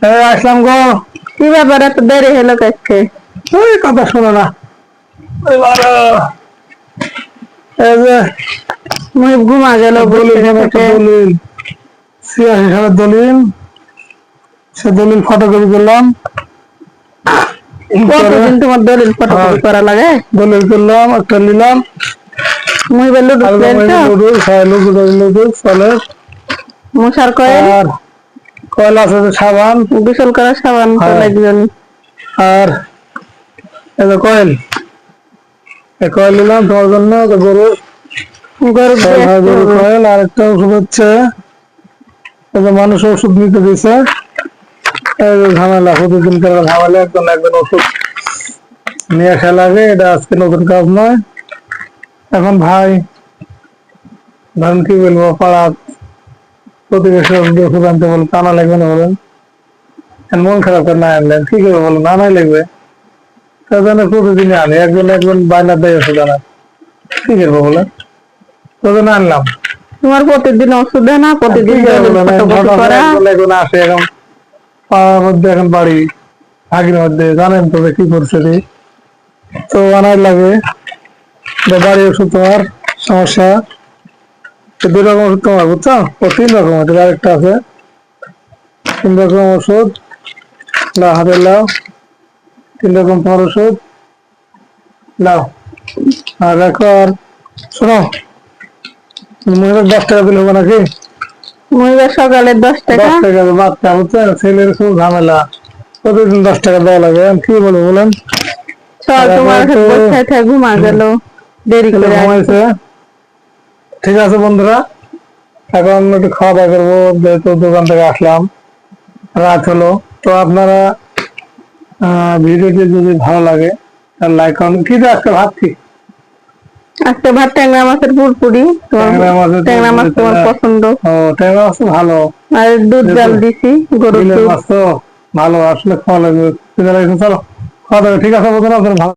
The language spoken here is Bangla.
আসলাম গো। কি ব্যাপার এত দেরি হলো কাছে? ওই কথা শোনো না, এবার এই যে মুই ঘুমা গেল দলিল, একটা দলিল 86 সালের দলিল, সে দলিল ফটোকপি করলাম। কতদিন তোমার দলিল ফটোকপি করা লাগে? দলিল করলাম, একটা নিলাম। মুই বেলু মশার কয়েল আর কয়লা আছে সাবান, গোসল করার সাবান তো লাগবে। আর এই যে কয়েল, এই কয়েল নিলাম তোমার জন্য। গরুর কয়েল। আর একটা ওষুধ হচ্ছে মানুষ ওষুধ নিতে দিছে, ঝামেলা প্রতিদিন করে ঝামেলা, একজন ওষুধ নিয়ে আসা লাগে। এটা আজকে নতুন কাজ নয়। এখন ভাই ধরেন কি বলবো, পাড়া প্রতিবেশী ওষুধ আনতে বলে টানা লাগবে না, বলেন মন খারাপ করে না আনলেন কি করবো বলেন, আনাই লাগবে। তার জন্য প্রতিদিনই আনি, একজন বাইনার দেয় ওষুধ আনা, কি করবো বলেন, তোর জন্য আনলাম। তোমার প্রতিদিন ওষুধ না, প্রতিদিন আসে এখন পাড়ার মধ্যে, এখন বাড়ি ভাগির মধ্যে জানেন তো কি করছে রে, তো আনাই লাগে। বাড়ি ওষুধ তোমার সমস্যা, 2 রকম ওষুধ তোমার, বুঝছো? 3 রকম, আরেকটা আছে 3 রকম ওষুধ। হাতে লাও 3 রকম তোমার ওষুধ লাও। আর দেখো, আর শোনো, 10 টাকা দিলে হবে নাকি? সকালে 10 টাকা বাচ্চা হচ্ছে, ছেলের খুব ঝামেলা, প্রতিদিন 10 টাকা দেওয়া লাগে। আমি কি বলবো বলেন, ঘুমা গেল দেরি করে ঘুমাইছে। ঠিক আছে বন্ধুরা, এখন একটু খাওয়া দাওয়া করবো, যেহেতু দোকান থেকে আসলাম, রাত হলো। তো আপনারা ভিডিওটি যদি ভালো লাগে তাহলে লাইক করুন। কি আজকে ভাবছি, আজকে ভাত ট্যাংরা মাছের পুরপুরি। ট্যাংরা মাছ তোমার পছন্দ? ও, ট্যাংরা মাছ ভালো। আর দুধ জাল দিছি, গরুর দুধ মাছ তো ভালো, আসলে খাওয়া লাগবে। চলো খাওয়া দাওয়া। ঠিক আছে বন্ধুরা, ভালো।